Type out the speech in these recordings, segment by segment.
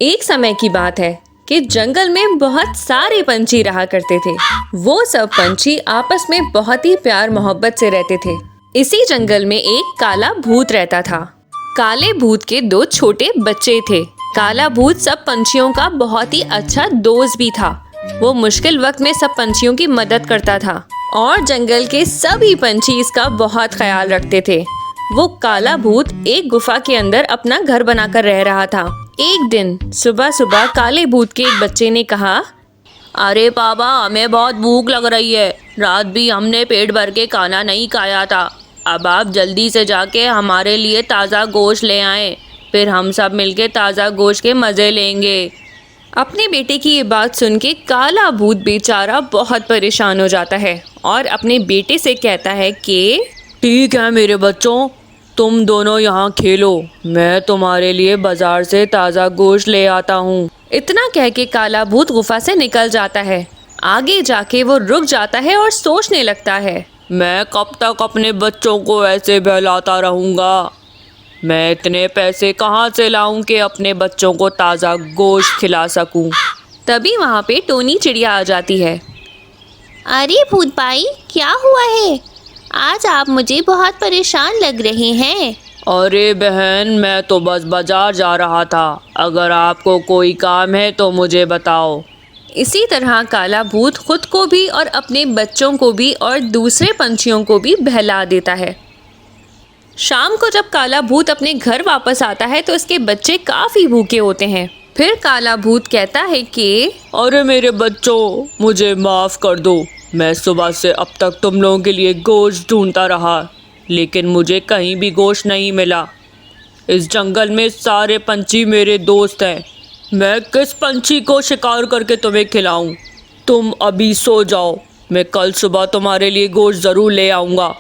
एक समय की बात है कि जंगल में बहुत सारे पंछी रहा करते थे। वो सब पंछी आपस में बहुत ही प्यार मोहब्बत से रहते थे। इसी जंगल में एक काला भूत रहता था। काले भूत के दो छोटे बच्चे थे। काला भूत सब पंछियों का बहुत ही अच्छा दोस्त भी था। वो मुश्किल वक्त में सब पंछियों की मदद करता था और जंगल के सभी पंछी इसका बहुत ख्याल रखते थे। वो काला भूत एक गुफा के अंदर अपना घर बनाकर रह रहा था। एक दिन सुबह सुबह काले भूत के एक बच्चे ने कहा, अरे पापा, हमें बहुत भूख लग रही है। रात भी हमने पेट भर के खाना नहीं खाया था। अब आप जल्दी से जाके हमारे लिए ताज़ा गोश्त ले आएं, फिर हम सब मिलके ताज़ा गोश्त के मज़े लेंगे। अपने बेटे की ये बात सुन के काला भूत बेचारा बहुत परेशान हो जाता है और अपने बेटे से कहता है कि ठीक है मेरे बच्चों, तुम दोनों यहाँ खेलो, मैं तुम्हारे लिए बाजार से ताज़ा गोश्त ले आता हूँ। इतना कह के काला भूत गुफा से निकल जाता है। आगे जाके वो रुक जाता है और सोचने लगता है, मैं कब तक अपने बच्चों को ऐसे बहलाता रहूँगा। मैं इतने पैसे कहाँ से लाऊं कि अपने बच्चों को ताज़ा गोश्त खिला सकूं। तभी वहाँ पे टोनी चिड़िया आ जाती है। अरे भूत भाई, क्या हुआ है? आज आप मुझे बहुत परेशान लग रहे हैं। अरे बहन, मैं तो बस बाजार जा रहा था। अगर आपको कोई काम है तो मुझे बताओ। इसी तरह काला भूत खुद को भी और अपने बच्चों को भी और दूसरे पंछियों को भी बहला देता है। शाम को जब काला भूत अपने घर वापस आता है तो उसके बच्चे काफी भूखे होते हैं। फिर काला भूत कहता है कि अरे मेरे बच्चों, मुझे माफ कर दो। मैं सुबह से अब तक तुम लोगों के लिए गोश्त ढूंढता रहा, लेकिन मुझे कहीं भी गोश्त नहीं मिला। इस जंगल में सारे पंछी मेरे दोस्त हैं। मैं किस पंछी को शिकार करके तुम्हें खिलाऊं? तुम अभी सो जाओ, मैं कल सुबह तुम्हारे लिए गोश्त ज़रूर ले आऊँगा।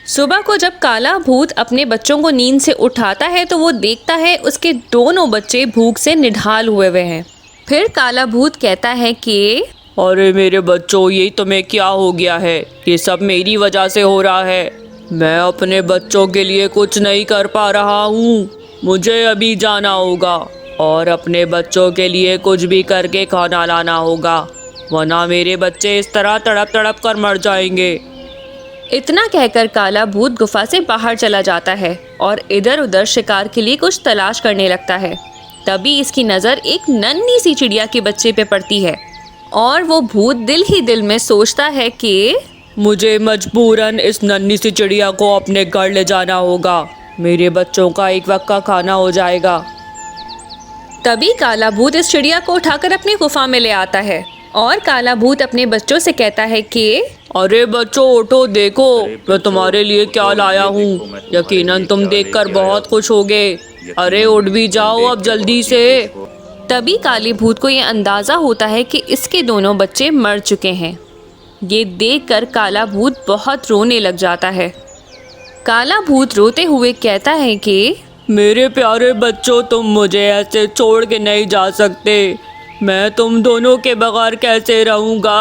सुबह को जब काला भूत अपने बच्चों को नींद से उठाता है तो वो देखता है उसके दोनों बच्चे भूख से निढाल हुए हैं। फिर काला भूत कहता है कि अरे मेरे बच्चों, ये तुम्हें क्या हो गया है? ये सब मेरी वजह से हो रहा है। मैं अपने बच्चों के लिए कुछ नहीं कर पा रहा हूँ। मुझे अभी जाना होगा और अपने बच्चों के लिए कुछ भी करके खाना लाना होगा, वरना मेरे बच्चे इस तरह तड़प तड़प कर मर जाएंगे। इतना कहकर काला भूत गुफा से बाहर चला जाता है और इधर उधर शिकार के लिए कुछ तलाश करने लगता है। तभी इसकी नज़र एक नन्ही सी चिड़िया के बच्चे पे पड़ती है और वो भूत दिल ही दिल में सोचता है कि मुझे मजबूरन इस नन्ही सी चिड़िया को अपने घर ले जाना होगा। मेरे बच्चों का एक वक्त का खाना हो जाएगा। तभी काला भूत इस चिड़िया को उठाकर अपनी गुफा में ले आता है और काला भूत अपने बच्चों से कहता है कि अरे बच्चों उठो, देखो मैं तुम्हारे लिए क्या लाया हूँ। यकीनन तुम देखकर बहुत खुश होगे। अरे उठ भी जाओ अब जल्दी से। तभी काले भूत को ये अंदाज़ा होता है कि इसके दोनों बच्चे मर चुके हैं। ये देखकर काला भूत बहुत रोने लग जाता है। काला भूत रोते हुए कहता है कि मेरे प्यारे बच्चों, तुम मुझे ऐसे छोड़ के नहीं जा सकते। मैं तुम दोनों के बगैर कैसे रहूँगा।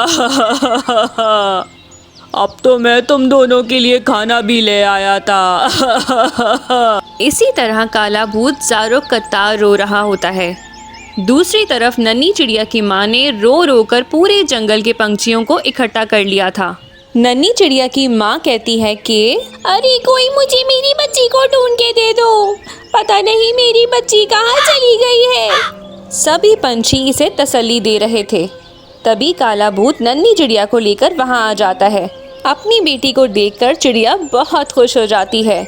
अब तो मैं तुम दोनों के लिए खाना भी ले आया था। इसी तरह काला भूत ज़ारो कतार रो रहा होता है। दूसरी तरफ नन्ही चिड़िया की माँ ने रो रो कर पूरे जंगल के पंछियों को इकट्ठा कर लिया था। नन्ही चिड़िया की माँ कहती है कि अरे कोई मुझे मेरी बच्ची को ढूंढ के दे दो। पता नहीं मेरी बच्ची कहाँ चली गई है। सभी पंछी इसे तसल्ली दे रहे थे। तभी काला भूत नन्ही चिड़िया को लेकर वहाँ आ जाता है। अपनी बेटी को देखकर चिड़िया बहुत खुश हो जाती है।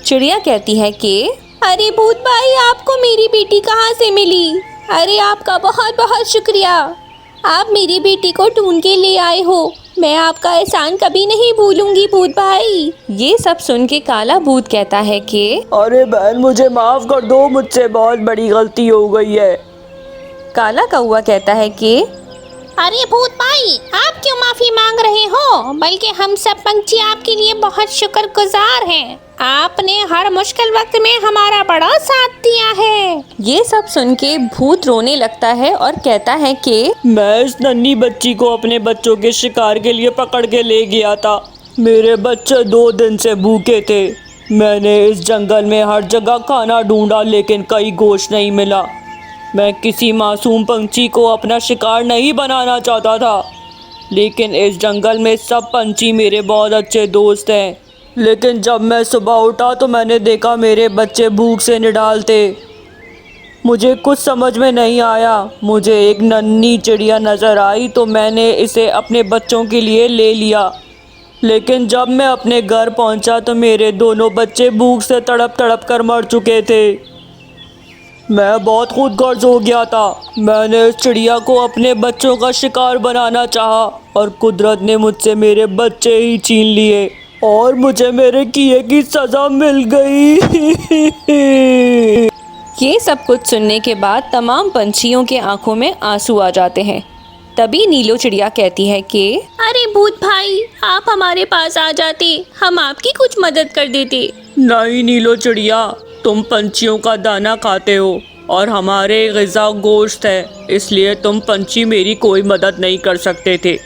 चिड़िया कहती है कि अरे भूत भाई, आपको मेरी बेटी कहाँ से मिली? अरे आपका बहुत बहुत शुक्रिया। आप मेरी बेटी को ढूंढ के ले आए हो। मैं आपका एहसान कभी नहीं भूलूंगी भूत भाई। ये सब सुन के काला भूत कहता है कि अरे बहन, मुझे माफ कर दो, मुझसे बहुत बड़ी गलती हो गई है। काला कौवा कहता है कि अरे भूत भाई, आप क्यों माफी मांग रहे हो? बल्कि हम सब पंछी आपके लिए बहुत शुक्रगुजार हैं। आपने हर मुश्किल वक्त में हमारा बड़ा साथ दिया है। ये सब सुन के भूत रोने लगता है और कहता है कि मैं इस नन्ही बच्ची को अपने बच्चों के शिकार के लिए पकड़ के ले गया था। मेरे बच्चे 2 दिन से भूखे थे। मैंने इस जंगल में हर जगह खाना ढूंढा, लेकिन कहीं गोश्त नहीं मिला। मैं किसी मासूम पंछी को अपना शिकार नहीं बनाना चाहता था, लेकिन इस जंगल में सब पंछी मेरे बहुत अच्छे दोस्त हैं। लेकिन जब मैं सुबह उठा तो मैंने देखा मेरे बच्चे भूख से निढाल थे। मुझे कुछ समझ में नहीं आया। मुझे एक नन्ही चिड़िया नज़र आई तो मैंने इसे अपने बच्चों के लिए ले लिया। लेकिन जब मैं अपने घर पहुंचा तो मेरे दोनों बच्चे भूख से तड़प तड़प कर मर चुके थे। मैं बहुत खुदगर्ज हो गया था। मैंने इस चिड़िया को अपने बच्चों का शिकार बनाना चाहा और कुदरत ने मुझसे मेरे बच्चे ही छीन लिए और मुझे मेरे किए की सज़ा मिल गई। ये सब कुछ सुनने के बाद तमाम पंछियों के आंखों में आंसू आ जाते हैं। तभी नीलो चिड़िया कहती है कि अरे भूत भाई, आप हमारे पास आ जाते, हम आपकी कुछ मदद कर देते। नहीं नीलो चिड़िया, तुम पंछियों का दाना खाते हो और हमारे ग़िज़ा गोश्त है, इसलिए तुम पंछी मेरी कोई मदद नहीं कर सकते थे।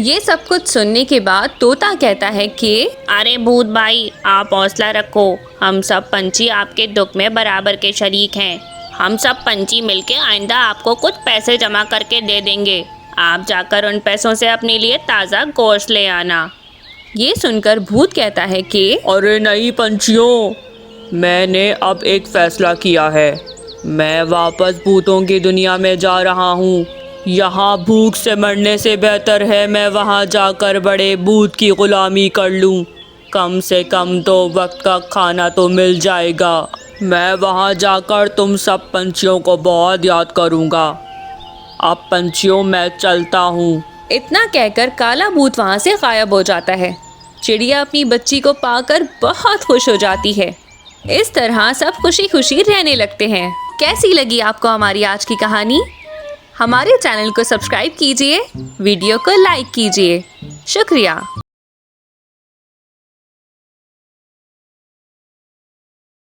ये सब कुछ सुनने के बाद तोता कहता है कि अरे भूत भाई, आप हौसला रखो, हम सब पंछी आपके दुख में बराबर के शरीक हैं। हम सब पंछी मिलके आइंदा आपको कुछ पैसे जमा करके दे देंगे। आप जाकर उन पैसों से अपने लिए ताज़ा गोश्त ले आना। ये सुनकर भूत कहता है कि अरे नहीं पंछियों, मैंने अब एक फ़ैसला किया है। मैं वापस भूतों की दुनिया में जा रहा हूँ। यहाँ भूख से मरने से बेहतर है मैं वहाँ जाकर बड़े भूत की ग़ुलामी कर लूँ। कम से कम 2 वक्त का खाना तो मिल जाएगा। मैं वहाँ जाकर तुम सब पंछियों को बहुत याद करूँगा। अब पंछियों, मैं चलता हूँ। इतना कहकर काला भूत वहाँ से गायब हो जाता है। चिड़िया अपनी बच्ची को पाकर बहुत खुश हो जाती है। इस तरह सब खुशी खुशी रहने लगते हैं। कैसी लगी आपको हमारी आज की कहानी? हमारे चैनल को सब्सक्राइब कीजिए, वीडियो को लाइक कीजिए। शुक्रिया।